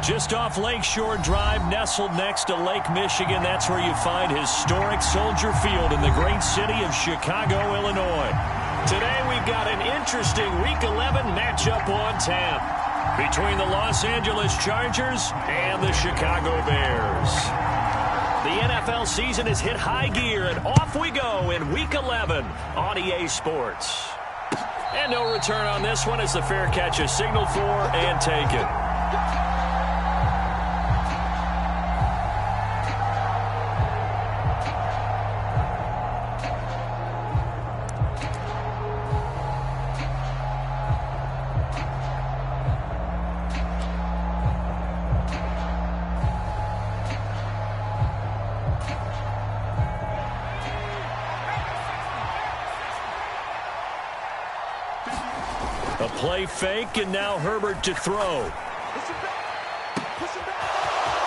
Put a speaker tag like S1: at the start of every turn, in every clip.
S1: Just off Lakeshore Drive, nestled next to Lake Michigan. That's where you find historic Soldier Field in the great city of Chicago, Illinois. Today we've got an interesting Week 11 matchup on tap between the Los Angeles Chargers and the Chicago Bears. The NFL season has hit high gear, and off we go in Week 11 on EA Sports. And no return on this one as the fair catch is signaled for and taken. A play fake, and now Herbert to throw.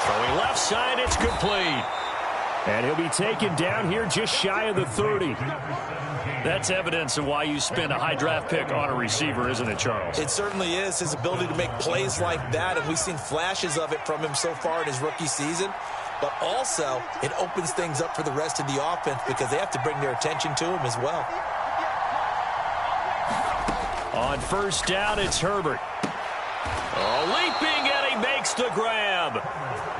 S1: Throwing left side, it's complete. And he'll be taken down here just shy of the 30. That's evidence of why you spend a high draft pick on a receiver, isn't it, Charles?
S2: It certainly is. His ability to make plays like that, and we've seen flashes of it from him so far in his rookie season. But also, it opens things up for the rest of the offense because they have to bring their attention to him as well.
S1: On first down, it's Herbert. Leaping, and he makes the grab.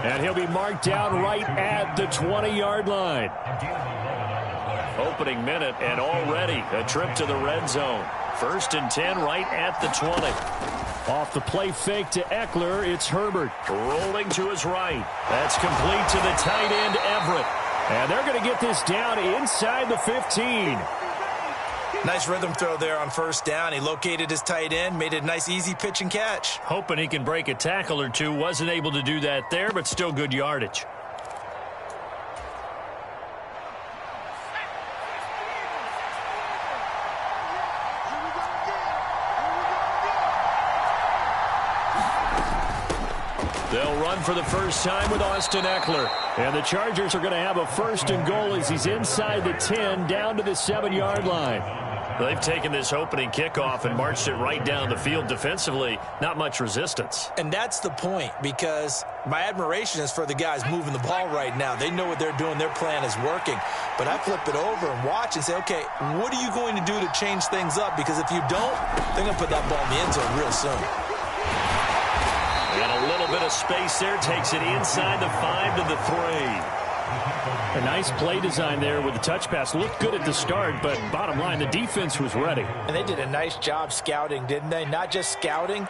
S1: And he'll be marked down right at the 20-yard line. Opening minute, and already a trip to the red zone. First and 10 right at the 20. Off the play fake to Eckler, it's Herbert. Rolling to his right. That's complete to the tight end, Everett. And they're going to get this down inside the 15.
S2: Nice rhythm throw there on first down. He located his tight end, made it a nice easy pitch and catch.
S1: Hoping he can break a tackle or two. Wasn't able to do that there, but still good yardage. They'll run for the first time with Austin Eckler. And the Chargers are going to have a first and goal as he's inside the 10 down to the 7-yard line. They've taken this opening kickoff and marched it right down the field defensively. Not much resistance.
S2: And that's the point, because my admiration is for the guys moving the ball right now. They know what they're doing. Their plan is working. But I flip it over and watch and say, okay, what are you going to do to change things up? Because if you don't, they're going to put that ball in the end zone real soon.
S1: And a little bit of space there takes it inside the 5 to the 3. A nice play design there with the touch pass. Looked good at the start, but bottom line, the defense was ready.
S2: And they did a nice job scouting, didn't they? Not just scouting,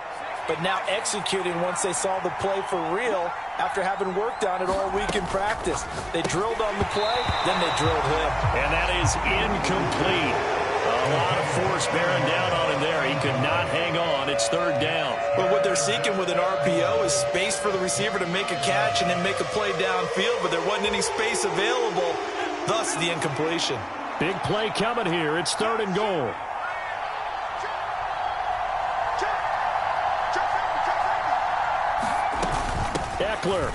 S2: but now executing once they saw the play for real after having worked on it all week in practice. They drilled on the play, then they drilled him.
S1: And that is incomplete. A lot of force bearing down on him there. He could not hang on. It's third down.
S2: But what they're seeking with an RPO is space for the receiver to make a catch and then make a play downfield, but there wasn't any space available, thus the incompletion.
S1: Big play coming here. It's third and goal. Eckler.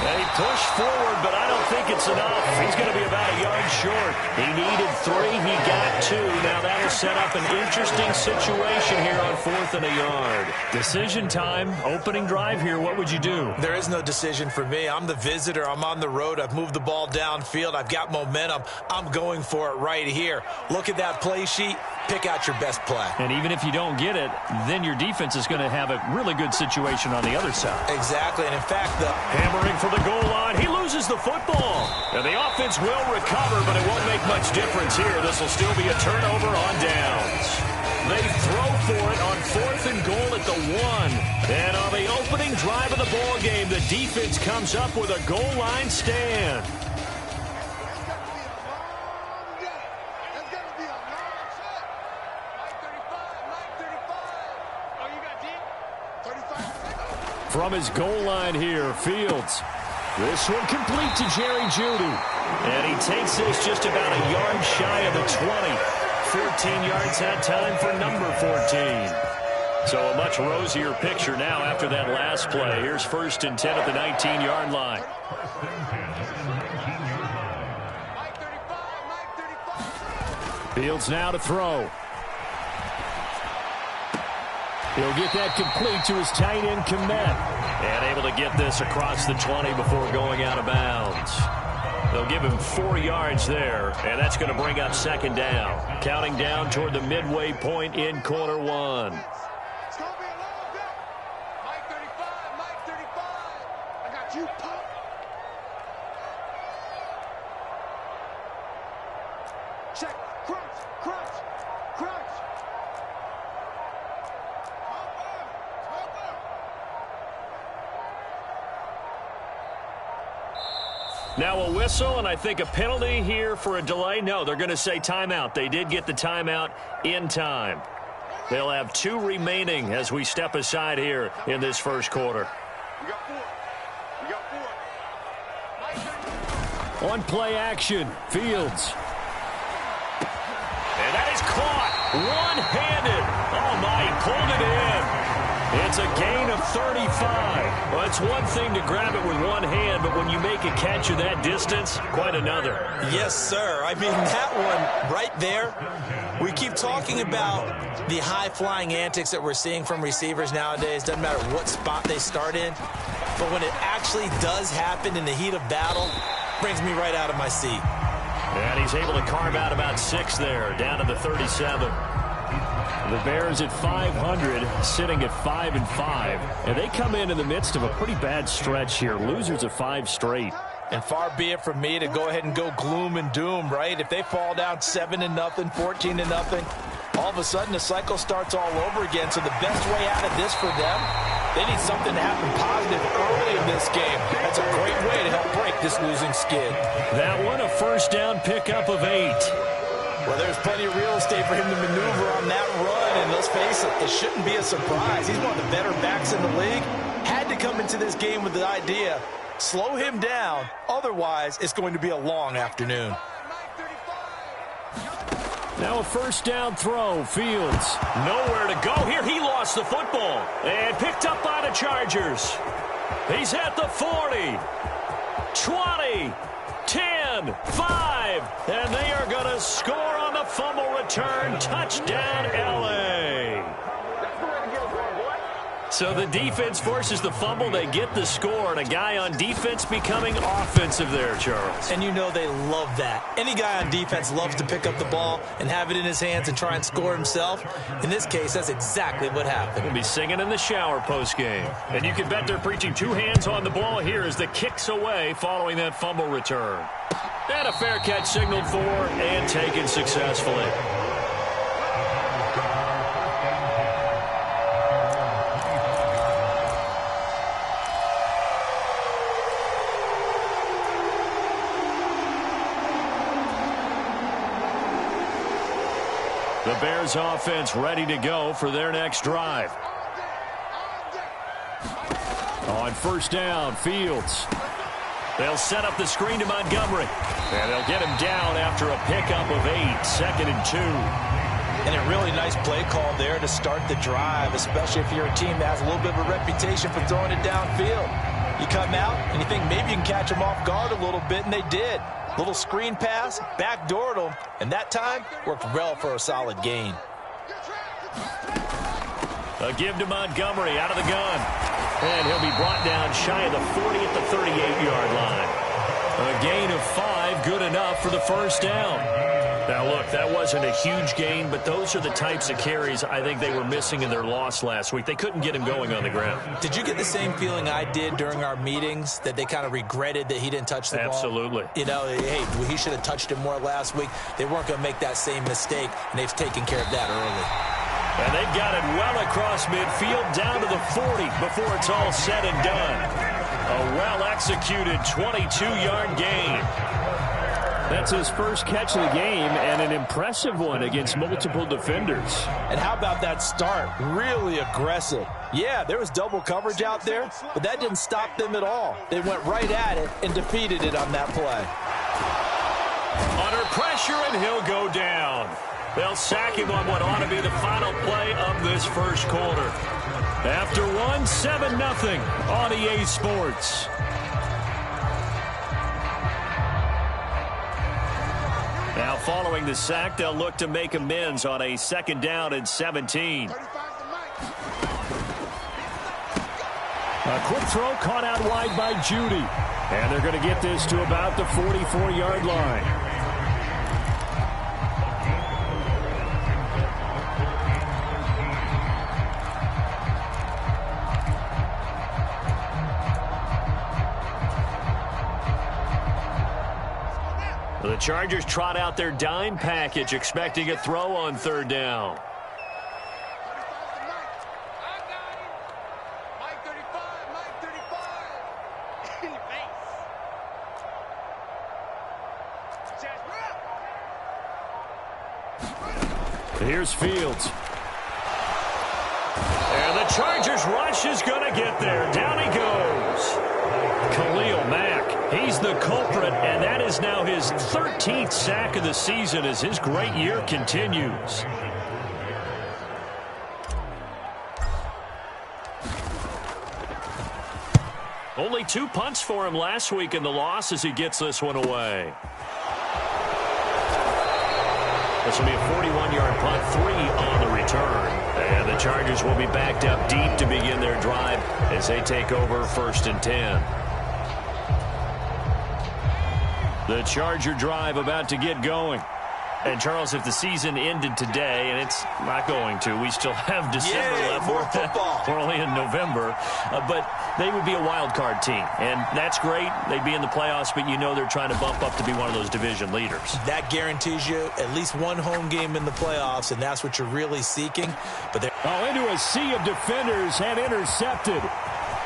S1: And he pushed forward, but I don't think it's enough. He's going to be about a yard short. He needed 3. He got 2. Now that'll set up an interesting situation here on 4th and a yard. Decision time. Opening drive here. What would you do?
S2: There is no decision for me. I'm the visitor. I'm on the road. I've moved the ball downfield. I've got momentum. I'm going for it right here. Look at that play sheet. Pick out your best play.
S1: And even if you don't get it, then your defense is going to have a really good situation on the other side.
S2: Exactly. And in fact, the
S1: hammering for the goal line. He loses the football. And the offense will recover, but it won't make much difference here. This will still be a turnover on downs. They throw for it on 4th and goal at the 1. And on the opening drive of the ball game, the defense comes up with a goal line stand. From his goal line here, Fields. This one complete to Jerry Jeudy. And he takes this just about a yard shy of the 20. 14 yards that time for number 14. So a much rosier picture now after that last play. Here's first and 10 at the 19-yard line. Fields now to throw. He'll get that complete to his tight end, Komet. And able to get this across the 20 before going out of bounds. They'll give him 4 yards there, and that's going to bring up second down. Counting down toward the midway point in quarter one.
S3: It's going to be a long day. Mike 35, Mike 35. I got you, Pop. Check. Crunch, crunch, crunch.
S1: Now a whistle, and I think a penalty here for a delay. No, they're going to say timeout. They did get the timeout in time. They'll have 2 remaining as we step aside here in this first quarter.
S3: We got 4. We got 4. On
S1: play action, Fields. And that is caught one-handed. Oh, my, he pulled it in. It's a gain of 35. Well, it's one thing to grab it with one hand, but when you make a catch of that distance, quite another.
S2: Yes, sir. I mean, that one right there, we keep talking about the high-flying antics that we're seeing from receivers nowadays. Doesn't matter what spot they start in. But when it actually does happen in the heat of battle, brings me right out of my seat.
S1: And he's able to carve out about 6 there, down to the 37. The Bears at 500, sitting at 5-5, and they come in the midst of a pretty bad stretch here. Losers of 5 straight.
S2: And far be it from me to go ahead and go gloom and doom, right? If they fall down 7-0, 14-0, all of a sudden the cycle starts all over again. So the best way out of this for them, they need something to happen positive early in this game. That's a great way to help break this losing skid.
S1: That one, a first down pickup of 8.
S2: Well, there's plenty of real estate for him to maneuver on that run, and let's face it, it shouldn't be a surprise. He's one of the better backs in the league. Had to come into this game with the idea, slow him down, otherwise it's going to be a long afternoon.
S1: Now a first down throw, Fields. Nowhere to go here. He lost the football and picked up by the Chargers. He's at the 40, 20, 10, 5, and they are going to score on the fumble return. Touchdown, LA. So the defense forces the fumble. They get the score, and a guy on defense becoming offensive there, Charles.
S2: And you know they love that. Any guy on defense loves to pick up the ball and have it in his hands and try and score himself. In this case, that's exactly what happened.
S1: He'll be singing in the shower post-game. And you can bet they're preaching 2 hands on the ball here as the kick's away following that fumble return. And a fair catch signaled for and taken successfully. The Bears offense ready to go for their next drive. On first down, Fields. They'll set up the screen to Montgomery. And they'll get him down after a pickup of 8, 2nd and 2.
S2: And a really nice play call there to start the drive, especially if you're a team that has a little bit of a reputation for throwing it downfield. You come out and you think maybe you can catch them off guard a little bit, and they did. Little screen pass, backdoored them, and that time worked well for a solid gain.
S1: A give to Montgomery out of the gun. And he'll be brought down shy of the 40 at the 38-yard line. A gain of 5, good enough for the first down. Now, look, that wasn't a huge gain, but those are the types of carries I think they were missing in their loss last week. They couldn't get him going on the ground.
S2: Did you get the same feeling I did during our meetings, that they kind of regretted that he didn't touch the ball?
S1: Absolutely.
S2: You know, hey, he should have touched it more last week. They weren't going to make that same mistake, and they've taken care of that early.
S1: And they've got it well across midfield, down to the 40 before it's all said and done. A well-executed 22-yard gain. That's his first catch of the game, and an impressive one against multiple defenders.
S2: And how about that start? Really aggressive. Yeah, there was double coverage out there, but that didn't stop them at all. They went right at it and defeated it on that play.
S1: Under pressure, and he'll go down. They'll sack him on what ought to be the final play of this first quarter. After one, 7-0 on EA Sports. Now, following the sack, they'll look to make amends on a 2nd down and 17.
S3: 35 to Mike.
S1: A quick throw caught out wide by Judy. And they're going to get this to about the 44-yard line. The Chargers trot out their dime package, expecting a throw on third down. Here's Fields. And the Chargers rush is going to get there. Down he goes. Khalil Mack, he's the culprit, and that is now his 13th sack of the season as his great year continues. Only 2 punts for him last week in the loss as he gets this one away. This will be a 41-yard punt, 3 on the return. And the Chargers will be backed up deep to begin their drive as they take over 1st and 10. The Charger drive about to get going. And, Charles, if the season ended today, and it's not going to, we still have December left.
S2: More football.
S1: We're only in November. But they would be a wild card team. And that's great. They'd be in the playoffs, but you know they're trying to bump up to be one of those division leaders.
S2: That guarantees you at least one home game in the playoffs, and that's what you're really seeking. But
S1: into a sea of defenders and intercepted.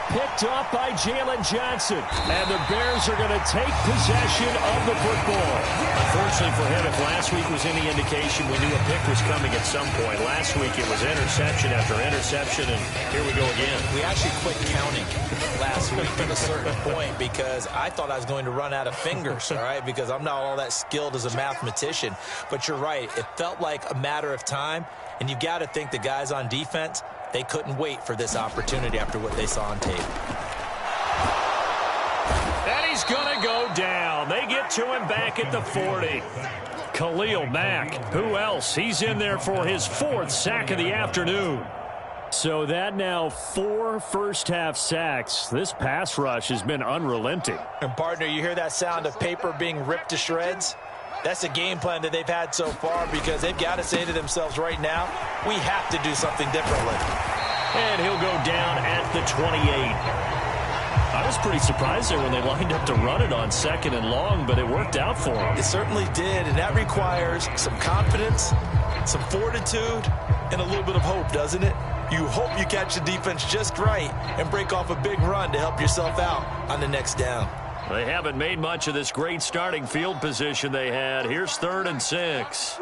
S1: Picked up by Jalen Johnson. And the Bears are going to take possession of the football. Unfortunately for him, if last week was any indication, we knew a pick was coming at some point. Last week it was interception after interception, and here we go again.
S2: We actually quit counting last week at a certain point because I thought I was going to run out of fingers, all right, because I'm not all that skilled as a mathematician. But you're right. It felt like a matter of time, and you got to think the guys on defense, they couldn't wait for this opportunity after what they saw on tape.
S1: And he's going to go down. They get to him back at the 40. Khalil Mack, who else? He's in there for his 4th sack of the afternoon. So that now 4 first-half sacks. This pass rush has been unrelenting.
S2: And, partner, you hear that sound of paper being ripped to shreds? That's the game plan that they've had so far because they've got to say to themselves right now, we have to do something differently.
S1: And he'll go down at the 28. I was pretty surprised there when they lined up to run it on 2nd and long, but it worked out for them.
S2: It certainly did, and that requires some confidence, some fortitude, and a little bit of hope, doesn't it? You hope you catch the defense just right and break off a big run to help yourself out on the next down.
S1: They haven't made much of this great starting field position they had. Here's 3rd and 6.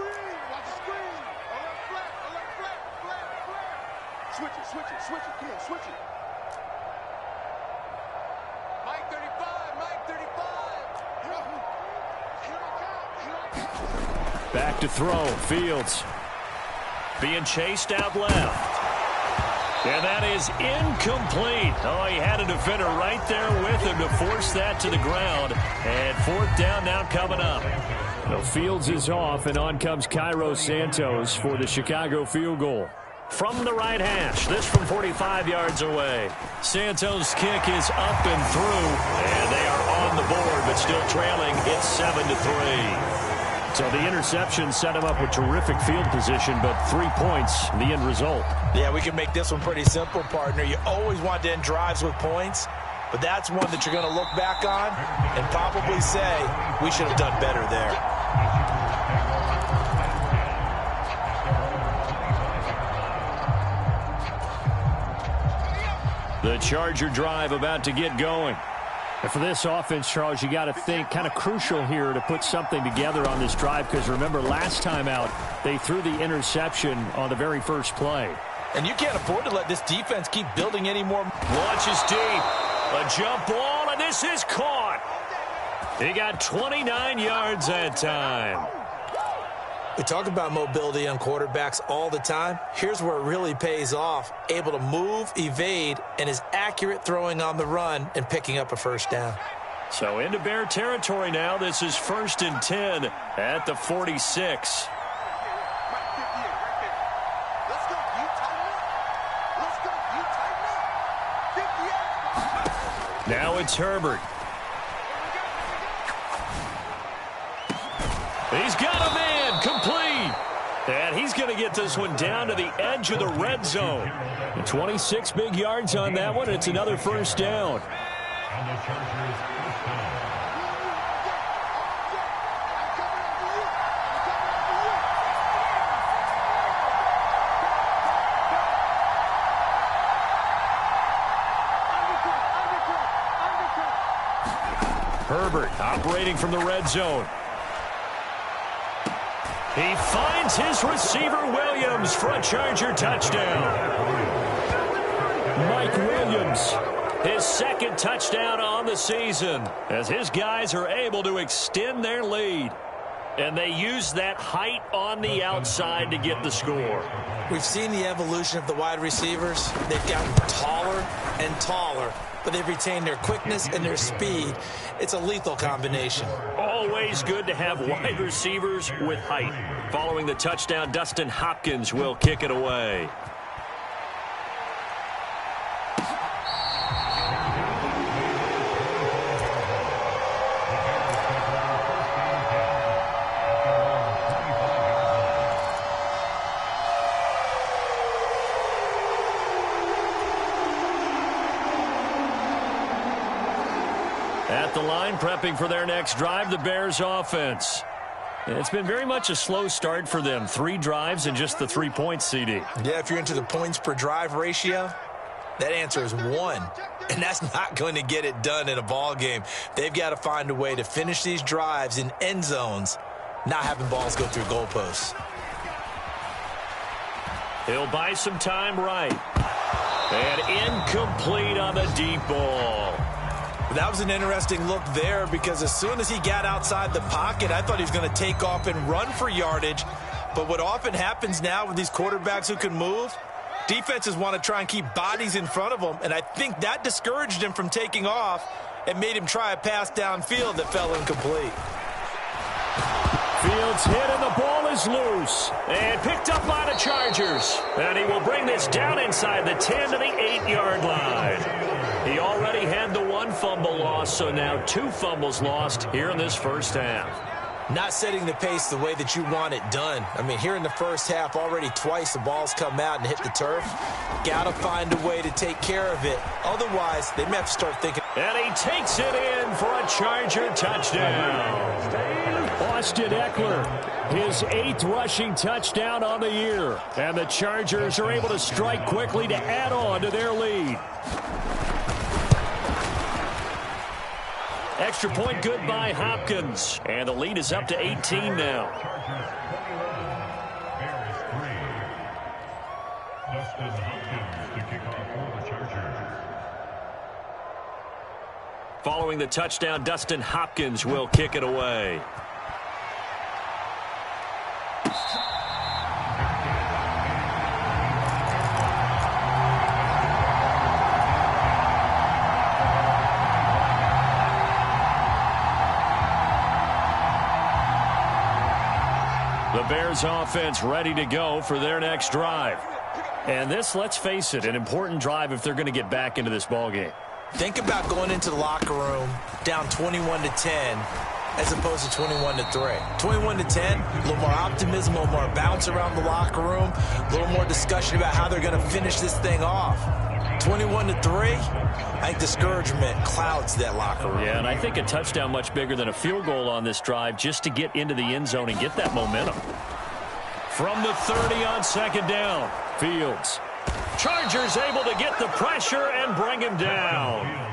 S3: Switch it, come on, switch it. Mike 35.
S1: Back to throw, Fields. Being chased out left. And that is incomplete. Oh, he had a defender right there with him to force that to the ground. And 4th down now coming up. Well, Fields is off, and on comes Cairo Santos for the Chicago field goal. From the right hash, this from 45 yards away. Santos' kick is up and through, and they are on the board, but still trailing. It's 7-3. So the interception set him up with terrific field position, but 3 points, the end result.
S2: Yeah, we can make this one pretty simple, partner. You always want to end drives with points, but that's one that you're going to look back on and probably say, we should have done better there.
S1: The Charger drive about to get going. And for this offense, Charles, you got to think kind of crucial here to put something together on this drive because remember last time out they threw the interception on the very first play.
S2: And you can't afford to let this defense keep building any more.
S1: Launches deep. A jump ball, and this is caught. He got 29 yards that time.
S2: We talk about mobility on quarterbacks all the time. Here's where it really pays off. Able to move, evade, and is accurate throwing on the run and picking up a 1st down.
S1: So into Bear territory now. This is 1st and 10 at the 46. Now it's Herbert. He's got a man, complete. And he's going to get this one down to the edge of the red zone. 26 big yards on that one. It's another first down. Herbert operating from the red zone. He finds his receiver, Williams, for a Charger touchdown. Mike Williams, his second touchdown on the season, as his guys are able to extend their lead. And they use that height on the outside to get the score.
S2: We've seen the evolution of the wide receivers. They've gotten taller and taller, but they've retained their quickness and their speed. It's a lethal combination.
S1: Always good to have wide receivers with height. Following the touchdown, Dustin Hopkins will kick it away. At the line, prepping for their next drive, the Bears offense. It's been very much a slow start for them. 3 drives and just the 3 points, CD.
S2: Yeah, if you're into the points per drive ratio, that answer is 1. And that's not going to get it done in a ball game. They've got to find a way to finish these drives in end zones, not having balls go through goalposts.
S1: He'll buy some time right. And incomplete on the deep ball.
S2: That was an interesting look there because as soon as he got outside the pocket, I thought he was going to take off and run for yardage. But what often happens now with these quarterbacks who can move, defenses want to try and keep bodies in front of them, and I think that discouraged him from taking off and made him try a pass downfield that fell incomplete.
S1: Fields hit and the ball is loose and picked up by the Chargers. And he will bring this down inside the 10 to the 8-yard line. He already had the 1 fumble loss, so now 2 fumbles lost here in this first half.
S2: Not setting the pace the way that you want it done. I mean, here in the first half, already twice the ball's come out and hit the turf. Got to find a way to take care of it. Otherwise, they may have to start thinking.
S1: And he takes it in for a Charger touchdown. Austin Eckler, his 8th rushing touchdown on the year. And the Chargers are able to strike quickly to add on to their lead. Extra point good by Hopkins. And the lead is up to 18 now. Following the touchdown, Dustin Hopkins will kick it away. The Bears offense ready to go for their next drive. And this, let's face it, an important drive if they're going to get back into this ballgame.
S2: Think about going into the locker room down 21-10 as opposed to 21-3. 21-10, a little more optimism, a little more bounce around the locker room, a little more discussion about how they're going to finish this thing off. 21-3, I think discouragement clouds that locker room.
S1: Yeah, and I think a touchdown much bigger than a field goal on this drive just to get into the end zone and get that momentum. From the 30 on second down, Fields. Chargers able to get the pressure and bring him down.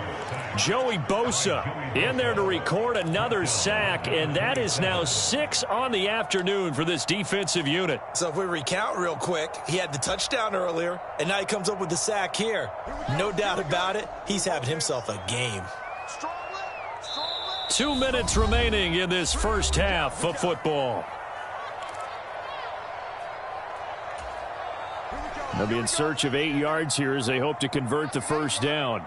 S1: Joey Bosa in there to record another sack, and that is now 6 on the afternoon for this defensive unit.
S2: So if we recount real quick, he had the touchdown earlier, and now he comes up with the sack here. No doubt about it, he's having himself a game.
S1: 2 minutes remaining in this first half of football. They'll be in search of 8 yards here as they hope to convert the first down.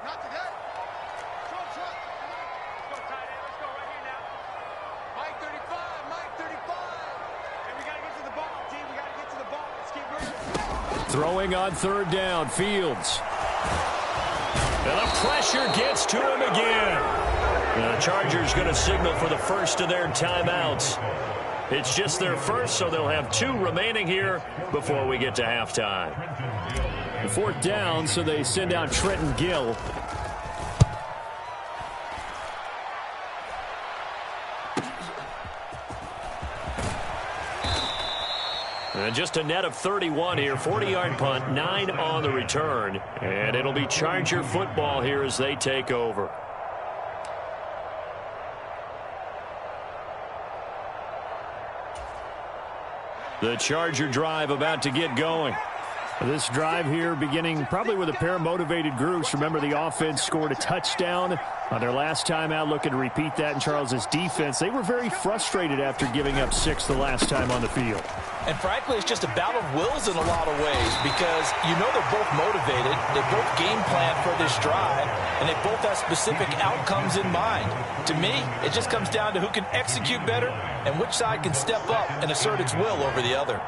S1: Throwing on third down, Fields. And the pressure gets to him again. The Chargers going to signal for the first of their timeouts. It's just their first, so they'll have 2 remaining here before we get to halftime.
S4: 4th down, so they send out Trenton Gill.
S1: And just a net of 31 here, 40-yard punt, 9 on the return. And it'll be Charger football here as they take over. The Charger drive about to get going.
S4: This drive here beginning probably with a pair of motivated groups. Remember, the offense scored a touchdown on their last time out, looking to repeat that in Charles's defense. They were very frustrated after giving up 6 the last time on the field.
S2: And frankly, it's just a battle of wills in a lot of ways because you know they're both motivated. They both game plan for this drive, and they both have specific outcomes in mind. To me, it just comes down to who can execute better and which side can step up and assert its will over the other.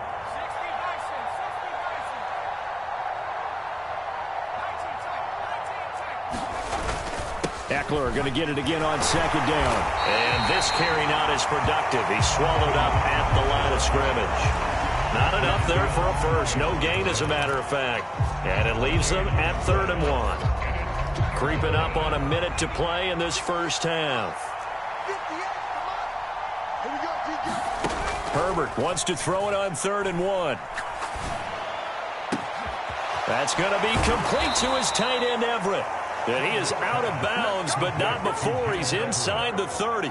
S4: Eckler going to get it again on 2nd down.
S1: And this carry not as productive. He's swallowed up at the line of scrimmage. Not enough there for a first. No gain, as a matter of fact. And it leaves them at 3rd and 1. Creeping up on a minute to play in this first half. Herbert wants to throw it on 3rd and 1. That's going to be complete to his tight end, Everett. And he is out of bounds, but not before he's inside the 30.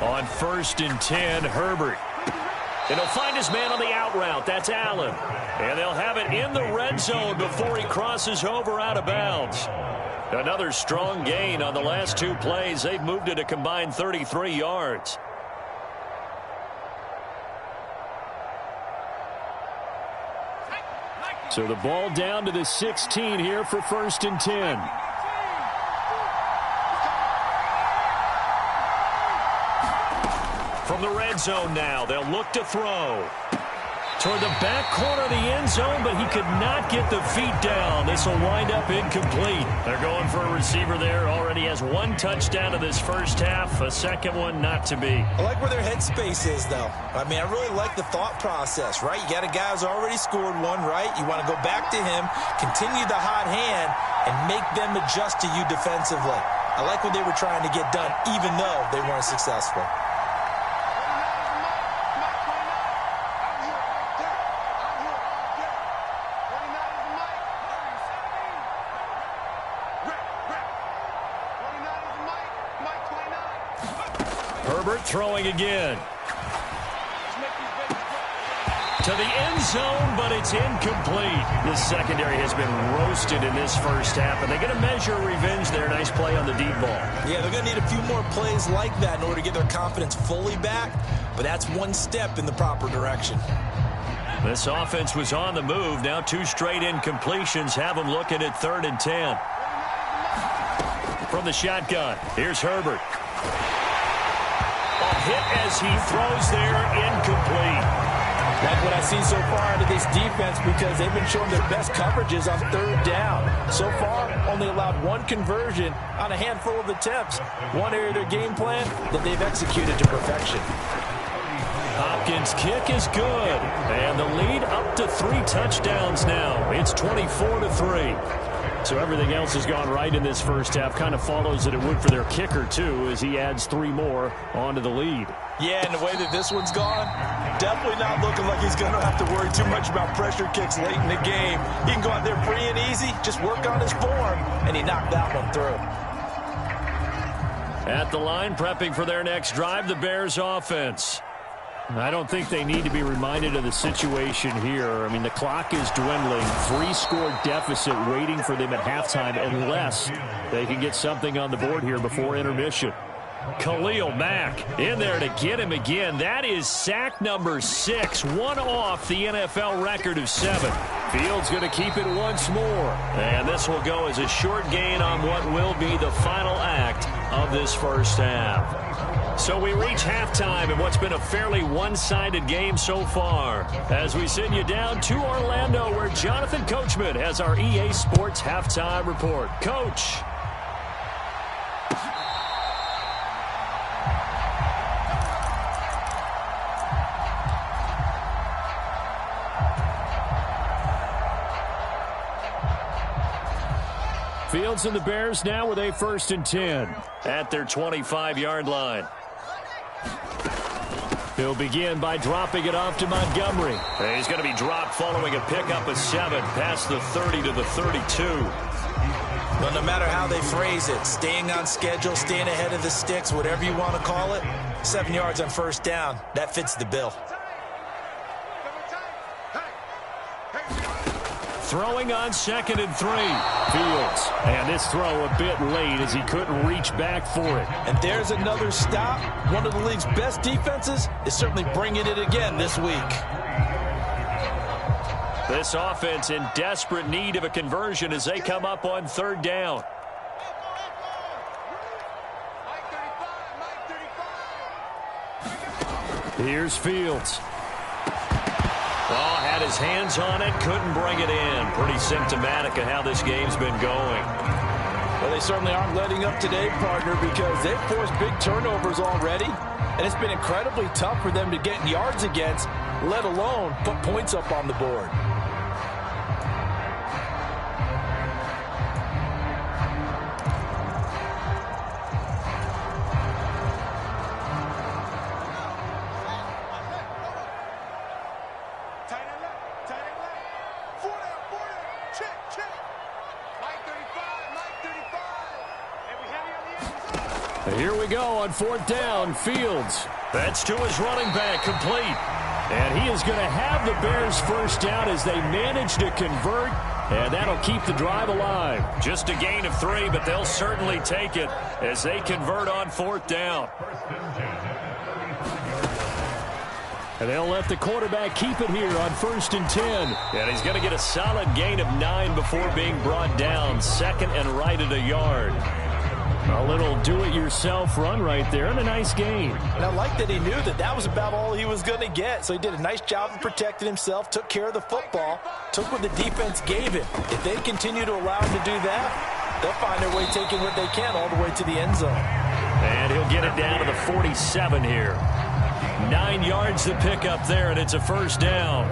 S1: On 1st and 10, Herbert. And he'll find his man on the out route. That's Allen. And they'll have it in the red zone before he crosses over out of bounds. Another strong gain on the last 2 plays. They've moved it a combined 33 yards.
S4: So the ball down to the 16 here for 1st and 10.
S1: From the red zone now, they'll look to throw. Toward the back corner of the end zone, but he could not get the feet down. This will wind up incomplete. They're going for a receiver there. Already has 1 touchdown in this first half. A second one not to be.
S2: I like where their headspace is, though. I mean, I really like the thought process, right? You got a guy who's already scored 1, right? You want to go back to him, continue the hot hand, and make them adjust to you defensively. I like what they were trying to get done, even though they weren't successful.
S1: Herbert throwing again. To the end zone, but it's incomplete. The secondary has been roasted in this first half, and they're going to measure revenge there. Nice play on the deep ball.
S2: Yeah, they're going to need a few more plays like that in order to get their confidence fully back, but that's 1 step in the proper direction.
S1: This offense was on the move. Now 2 straight incompletions have them looking at 3rd and 10. From the shotgun, here's Herbert. A hit as he throws there, incomplete.
S2: Like what I've seen so far into this defense because they've been showing their best coverages on 3rd down. So far, only allowed 1 conversion on a handful of attempts. One area of their game plan that they've executed to perfection.
S1: Hopkins' kick is good. And the lead up to 3 touchdowns now. It's 24-3.
S4: So everything else has gone right in this first half. Kind of follows that it would for their kicker, too, as he adds 3 more onto the lead.
S2: Yeah, and the way that this one's gone, definitely not looking like he's going to have to worry too much about pressure kicks late in the game. He can go out there free and easy, just work on his form, and he knocked that one through.
S1: At the line, prepping for their next drive, the Bears offense.
S4: I don't think they need to be reminded of the situation here. I mean, the clock is dwindling. 3-score deficit waiting for them at halftime unless they can get something on the board here before intermission.
S1: Khalil Mack in there to get him again. That is sack number 6, 1 off the NFL record of 7. Fields going to keep it once more. And this will go as a short gain on what will be the final act of this first half. So we reach halftime in what's been a fairly one-sided game so far. As we send you down to Orlando, where Jonathan Coachman has our EA Sports halftime report. Coach. Fields and the Bears now with a 1st and 10 at their 25-yard line. He'll begin by dropping it off to Montgomery. He's going to be dropped following a pickup of 7 past the 30 to the 32.
S2: Well, no matter how they phrase it, staying on schedule, staying ahead of the sticks, whatever you want to call it, 7 yards on 1st down, that fits the bill.
S1: Throwing on 2nd and 3. Fields. And this throw a bit late as he couldn't reach back for it.
S2: And there's another stop. One of the league's best defenses is certainly bringing it again this week.
S1: This offense in desperate need of a conversion as they come up on 3rd down. Here's Fields. Oh, had his hands on it, couldn't bring it in. Pretty symptomatic of how this game's been going.
S2: Well, they certainly aren't letting up today, partner, because they've forced big turnovers already, and it's been incredibly tough for them to get yards against, let alone put points up on the board.
S1: Here we go on 4th down. Fields. That's to his running back, complete. And he is going to have the Bears 1st down as they manage to convert, and that'll keep the drive alive. Just a gain of 3, but they'll certainly take it as they convert on 4th down. And they'll let the quarterback keep it here on 1st and 10. And he's going to get a solid gain of 9 before being brought down. 2nd and right at a yard. A little do-it-yourself run right there, and a nice gain.
S2: And I like that he knew that that was about all he was going to get. So he did a nice job of protecting himself, took care of the football, took what the defense gave him. If they continue to allow him to do that, they'll find their way taking what they can all the way to the end zone.
S1: And he'll get it down to the 47 here. 9 yards to pick up there, and it's a 1st down.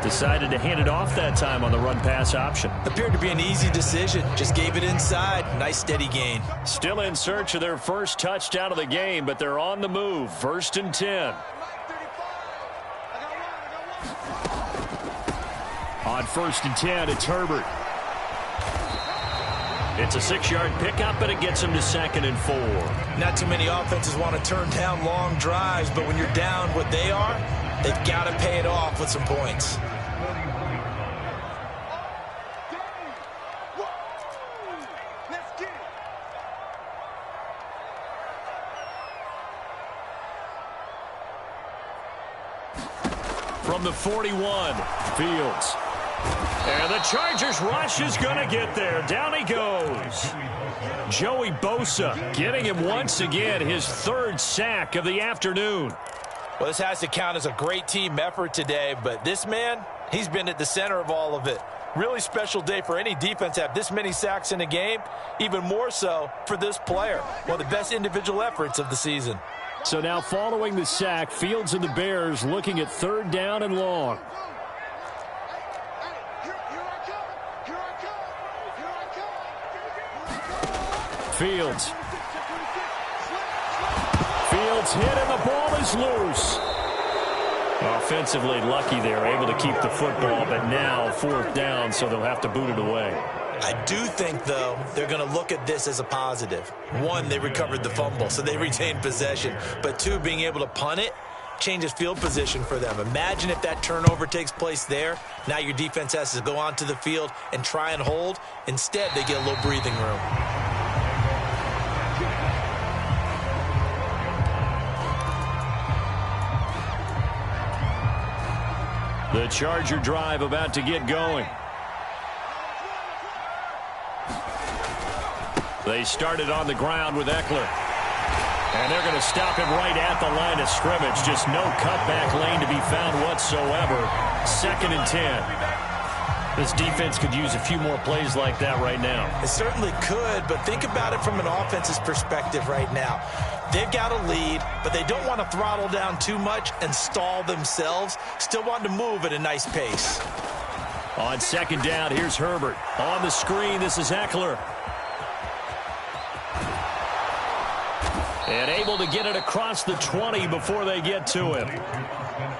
S1: Decided to hand it off that time on the run-pass option.
S2: Appeared to be an easy decision. Just gave it inside. Nice steady gain.
S1: Still in search of their first touchdown of the game, but they're on the move. 1st and 10. On 1st and 10, it's Herbert. It's a 6-yard pickup, and it gets him to 2nd and 4.
S2: Not too many offenses want to turn down long drives, but when you're down what they are, they've got to pay it off with some points.
S1: From the 41, Fields. And the Chargers rush is going to get there. Down he goes. Joey Bosa getting him once again his 3rd sack of the afternoon.
S2: Well, this has to count as a great team effort today, but this man, he's been at the center of all of it. Really special day for any defense to have this many sacks in a game, even more so for this player. One of the best individual efforts of the season.
S4: So now following the sack, Fields and the Bears looking at 3rd down and long. Fields. Fields hit and the ball is loose.
S1: Offensively lucky they're able to keep the football, but now 4th down, so they'll have to boot it away.
S2: I do think, though, they're going to look at this as a positive. 1, they recovered the fumble, so they retained possession. But 2, being able to punt it changes field position for them. Imagine if that turnover takes place there. Now your defense has to go onto the field and try and hold. Instead, they get a little breathing room.
S1: The Charger drive about to get going. They started on the ground with Eckler. And they're going to stop him right at the line of scrimmage. Just no cutback lane to be found whatsoever. 2nd and 10. This defense could use a few more plays like that right now.
S2: It certainly could, but think about it from an offense's perspective right now. They've got a lead, but they don't want to throttle down too much and stall themselves. Still want to move at a nice pace.
S1: On 2nd down, here's Herbert. On the screen, this is Eckler. And able to get it across the 20 before they get to him.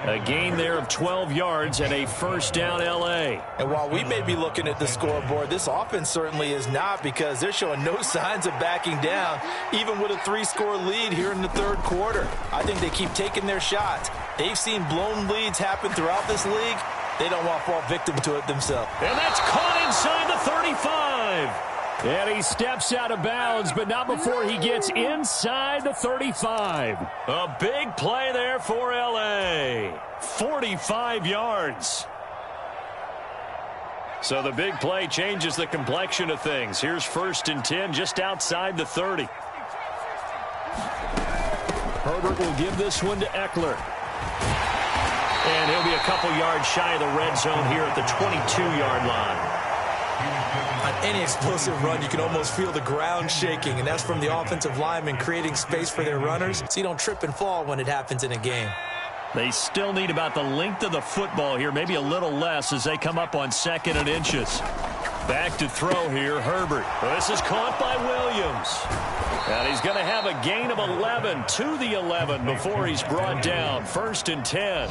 S1: A gain there of 12 yards and a 1st down L.A.
S2: And while we may be looking at the scoreboard, this offense certainly is not, because they're showing no signs of backing down, even with a 3-score lead here in the 3rd quarter. I think they keep taking their shots. They've seen blown leads happen throughout this league. They don't want to fall victim to it themselves.
S1: And that's caught inside the 35. And he steps out of bounds, but not before he gets inside the 35. A big play there for L.A. 45 yards. So the big play changes the complexion of things. Here's 1st and 10 just outside the 30. Herbert will give this one to Eckler. And he'll be a couple yards shy of the red zone here at the 22-yard line.
S2: On any explosive run, you can almost feel the ground shaking, and that's from the offensive linemen creating space for their runners so you don't trip and fall when it happens in a game.
S1: They still need about the length of the football here, maybe a little less as they come up on 2nd and inches. Back to throw here, Herbert. This is caught by Williams. And he's going to have a gain of 11 to the 11 before he's brought down. 1st and 10.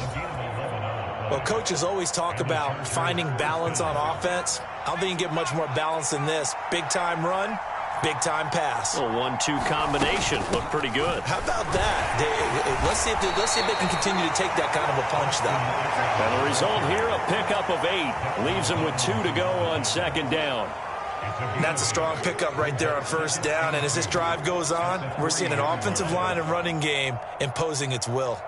S2: Well, coaches always talk about finding balance on offense. I don't think you can get much more balance than this. Big-time run, big-time pass.
S1: A 1-2 combination. Looked pretty good.
S2: How about that? Let's see if they can continue to take that kind of a punch, though.
S1: And the result here, a pickup of 8. Leaves them with 2 to go on 2nd down.
S2: That's a strong pickup right there on 1st down. And as this drive goes on, we're seeing an offensive line and running game imposing its will.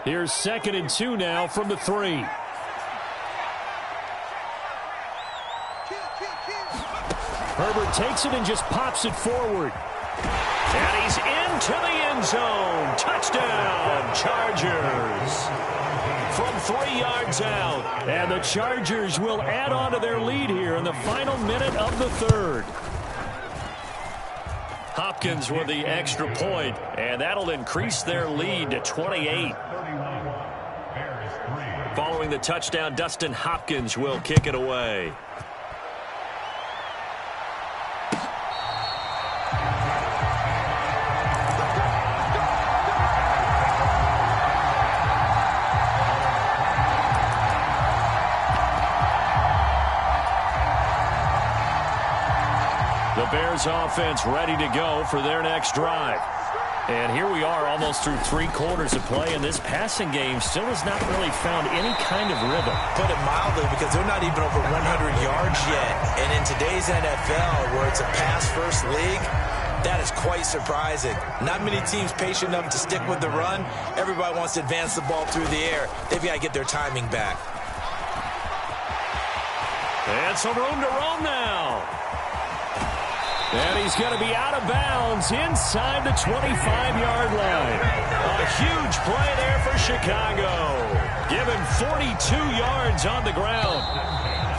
S1: Here's 2nd and 2 now from the 3. Herbert takes it and just pops it forward. And he's into the end zone. Touchdown, Chargers. From 3 yards out. And the Chargers will add on to their lead here in the final minute of the 3rd. Hopkins with the extra point, and that'll increase their lead to 28. Following the touchdown, Dustin Hopkins will kick it away. The Bears offense ready to go for their next drive. And here we are almost through 3 quarters of play, and this passing game still has not really found any kind of rhythm.
S2: Put it mildly, because they're not even over 100 yards yet. And in today's NFL, where it's a pass-first league, that is quite surprising. Not many teams patient enough to stick with the run. Everybody wants to advance the ball through the air. They've got to get their timing back.
S1: And some room to roam now. And he's going to be out of bounds inside the 25-yard line. A huge play there for Chicago. Given 42 yards on the ground.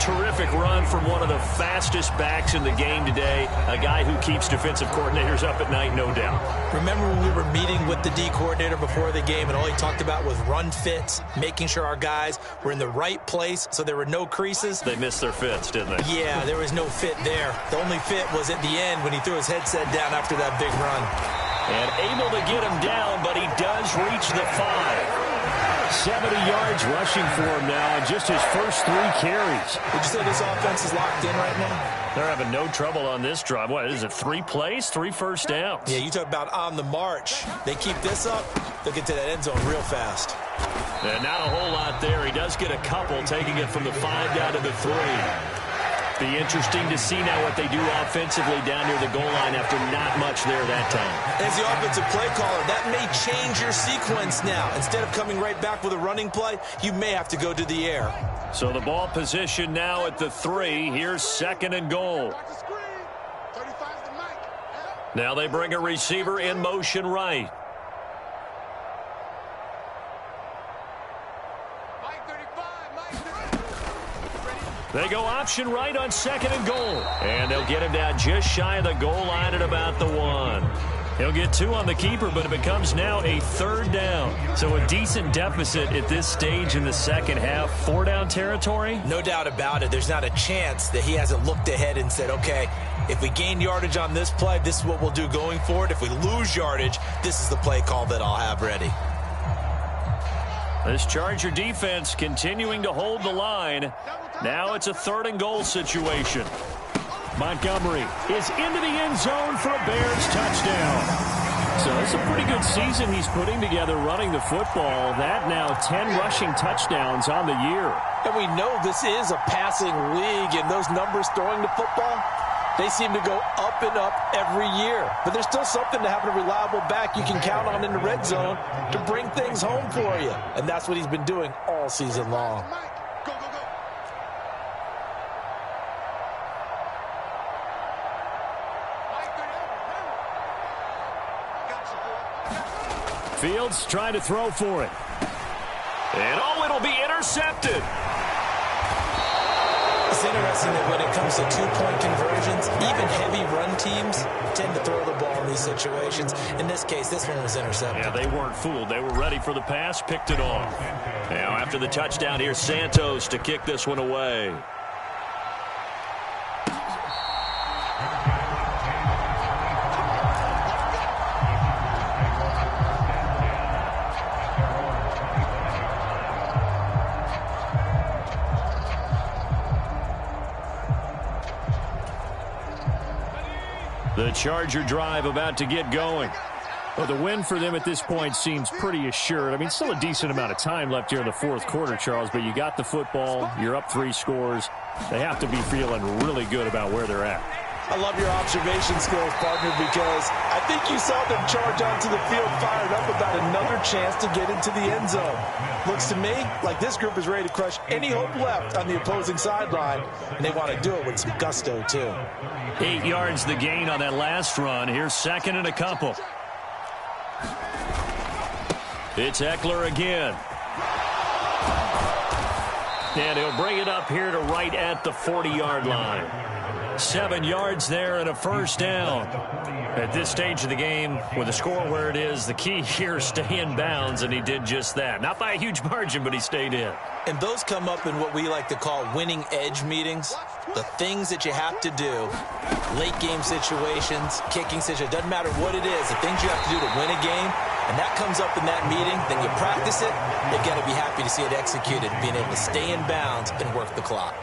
S1: Terrific run from one of the fastest backs in the game today. A guy who keeps defensive coordinators up at night, no doubt.
S2: Remember when we were meeting with the D coordinator before the game, and all he talked about was run fits, making sure our guys were in the right place so there were no creases?
S1: They missed their fits, didn't they?
S2: Yeah, there was no fit there. The only fit was at the end when he threw his headset down after that big run.
S1: And able to get him down, but he does reach the 5. 70 yards rushing for him now in just his first 3 carries.
S2: Would you say this offense is locked in right now?
S1: They're having no trouble on this drive. What is it, 3 plays, 3 first downs?
S2: Yeah, you talk about on the march. They keep this up, they'll get to that end zone real fast.
S1: And not a whole lot there. He does get a couple, taking it from the 5 down to the 3. Be interesting to see now what they do offensively down near the goal line after not much there that time.
S2: As the offensive play caller, that may change your sequence now. Instead of coming right back with a running play, you may have to go to the air.
S1: So the ball position now at the 3. Here's 2nd and goal. Now they bring a receiver in motion right. They go option right on 2nd and goal. And they'll get him down just shy of the goal line at about the 1. He'll get 2 on the keeper, but it becomes now a 3rd down. So a decent deficit at this stage in the second half. 4-down territory?
S2: No doubt about it. There's not a chance that he hasn't looked ahead and said, okay, if we gain yardage on this play, this is what we'll do going forward. If we lose yardage, this is the play call that I'll have ready.
S1: This Charger defense continuing to hold the line. Now it's a 3rd and goal situation. Montgomery is into the end zone for a Bears touchdown. So it's a pretty good season he's putting together running the football. That now 10 rushing touchdowns on the year.
S2: And we know this is a passing league, and those numbers throwing the football, they seem to go up and up every year. But there's still something to having a reliable back you can count on in the red zone to bring things home for you. And that's what he's been doing all season long.
S1: Fields trying to throw for it. And it'll be intercepted.
S2: It's interesting that when it comes to 2-point conversions, even heavy run teams tend to throw the ball in these situations. In this case, this one was intercepted.
S1: Yeah, they weren't fooled. They were ready for the pass, picked it off. Now after the touchdown, here's Santos to kick this one away. The Charger drive about to get going.
S4: Well, the win for them at this point seems pretty assured. I mean, still a decent amount of time left here in the 4th quarter, Charles, but you got the football. You're up 3 scores. They have to be feeling really good about where they're at.
S2: I love your observation skills, partner, because I think you saw them charge onto the field fired up about another chance to get into the end zone. Looks to me like this group is ready to crush any hope left on the opposing sideline, and they want to do it with some gusto, too.
S1: 8 yards the gain on that last run. Here's 2nd and a couple. It's Eckler again. And he'll bring it up here to right at the 40-yard line. 7 yards there and a 1st down. At this stage of the game, with the score where it is, the key here is stay in bounds, and he did just that. Not by a huge margin, but he stayed in.
S2: And those come up in what we like to call winning edge meetings. The things that you have to do, late game situations, kicking situations, doesn't matter what it is, the things you have to do to win a game, and that comes up in that meeting, then you practice it, you've got to be happy to see it executed, being able to stay in bounds and work the clock.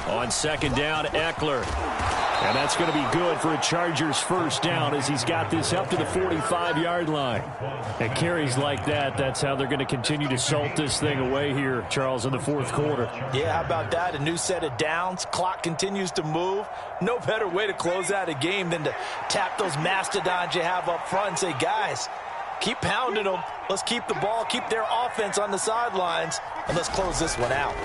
S1: On 2nd down, Eckler. And that's going to be good for a Chargers 1st down as he's got this up to the 45-yard line. And carries like that, that's how they're going to continue to salt this thing away here, Charles, in the 4th quarter.
S2: Yeah, how about that? A new set of downs. Clock continues to move. No better way to close out a game than to tap those mastodons you have up front and say, guys, keep pounding them. Let's keep the ball, keep their offense on the sidelines, and let's close this one out.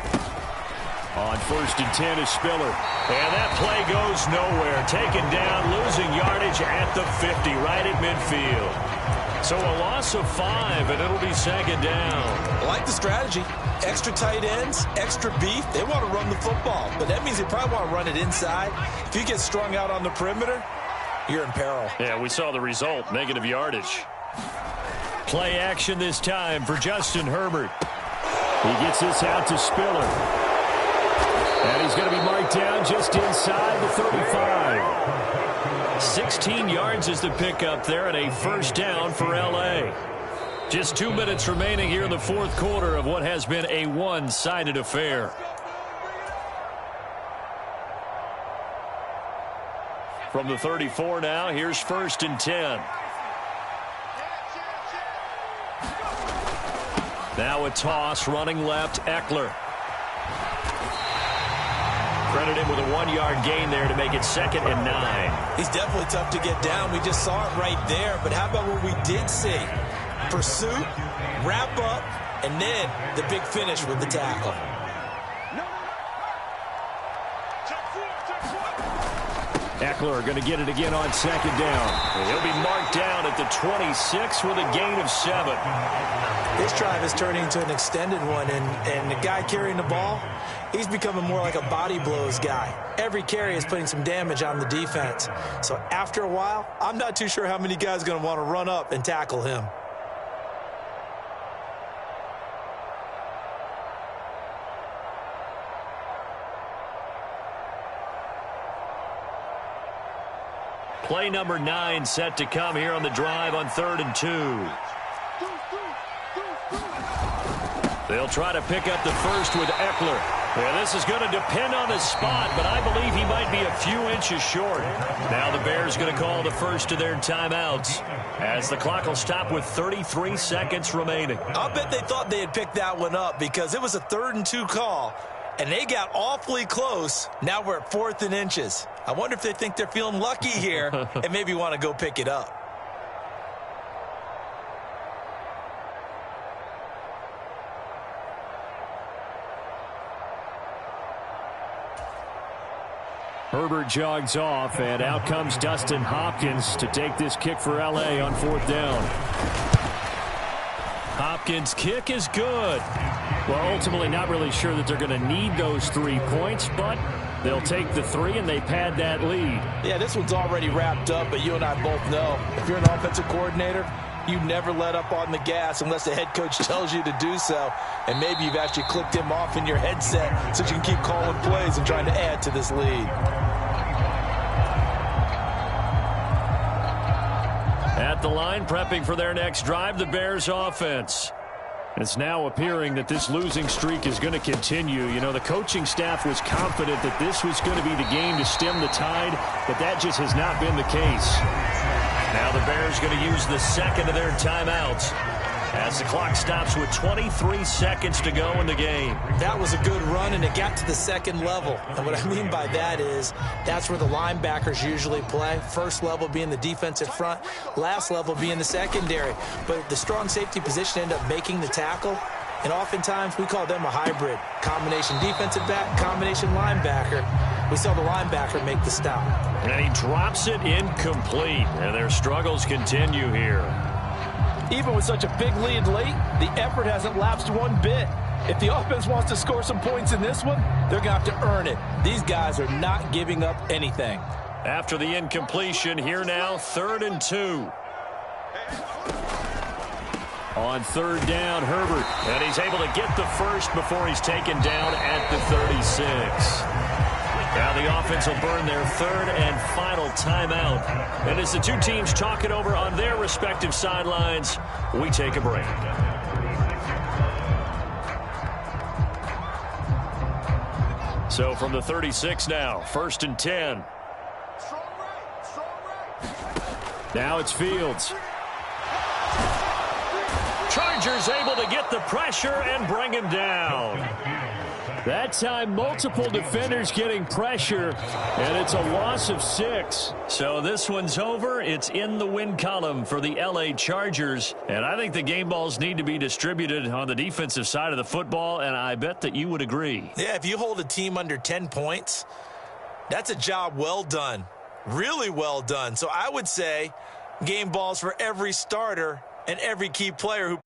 S1: On 1st and 10 is Spiller. And that play goes nowhere. Taken down, losing yardage at the 50, right at midfield. So a loss of 5, and it'll be 2nd down.
S2: I like the strategy. Extra tight ends, extra beef. They want to run the football, but that means they probably want to run it inside. If you get strung out on the perimeter, you're in peril.
S1: Yeah, we saw the result, negative yardage. Play action this time for Justin Herbert.
S4: He gets this out to Spiller. And he's going to be marked down just inside the 35.
S1: 16 yards is the pickup there, and a 1st down for L.A. Just 2 minutes remaining here in the 4th quarter of what has been a one-sided affair. From the 34 now, here's 1st and 10. Now a toss, running left, Eckler. Credit him with a 1-yard gain there to make it 2nd and 9.
S2: He's definitely tough to get down. We just saw it right there. But how about what we did see? Pursuit, wrap up, and then the big finish with the tackle.
S4: Eckler going to get it again on 2nd down.
S1: He'll be marked down at the 26 with a gain of 7.
S2: This drive is turning into an extended one, and the guy carrying the ball, he's becoming more like a body blows guy. Every carry is putting some damage on the defense. So after a while, I'm not too sure how many guys are going to want to run up and tackle him.
S1: Play number 9 set to come here on the drive on 3rd and 2. They'll try to pick up the first with Eckler. Yeah, this is going to depend on the spot, but I believe he might be a few inches short. Now the Bears going to call the first of their timeouts as the clock will stop with 33 seconds remaining.
S2: I'll bet they thought they had picked that one up because it was a 3rd and 2 call, and they got awfully close. Now we're at 4th and inches. I wonder if they think they're feeling lucky here and maybe want to go pick it up.
S4: Herbert jogs off, and out comes Dustin Hopkins to take this kick for L.A. on 4th down.
S1: Hopkins' kick is good.
S4: Well, ultimately not really sure that they're going to need those 3 points, but they'll take the 3 and they pad that lead.
S2: Yeah, this one's already wrapped up, but you and I both know if you're an offensive coordinator, you never let up on the gas unless the head coach tells you to do so. And maybe you've actually clicked him off in your headset so you can keep calling plays and trying to add to this lead.
S1: At the line, prepping for their next drive, the Bears offense.
S4: It's now appearing that this losing streak is going to continue. You know, the coaching staff was confident that this was going to be the game to stem the tide, but that just has not been the case.
S1: Now the Bears going to use the 2nd of their timeouts as the clock stops with 23 seconds to go in the game.
S2: That was a good run, and it got to the 2nd level. And what I mean by that is that's where the linebackers usually play. First level being the defensive front, last level being the secondary. But the strong safety position ended up making the tackle, and oftentimes we call them a hybrid. Combination defensive back, combination linebacker. We saw the linebacker make the stop.
S1: And he drops it incomplete, and their struggles continue here.
S5: Even with such a big lead late, the effort hasn't lapsed one bit. If the offense wants to score some points in this one, they're going to have to earn it. These guys are not giving up anything.
S1: After the incompletion, here now, 3rd and 2.
S4: On 3rd down, Herbert.
S1: And he's able to get the first before he's taken down at the 36. Now the offense will burn their 3rd and final timeout. And as the two teams talk it over on their respective sidelines, we take a break. So from the 36 now, 1st and 10.
S4: Now it's Fields.
S1: Chargers able to get the pressure and bring him down.
S4: That time, multiple defenders getting pressure, and it's a loss of 6.
S1: So this one's over. It's in the win column for the LA Chargers. And I think the game balls need to be distributed on the defensive side of the football, and I bet that you would agree.
S2: Yeah, if you hold a team under 10 points, that's a job well done. Really well done. So I would say game balls for every starter and every key player who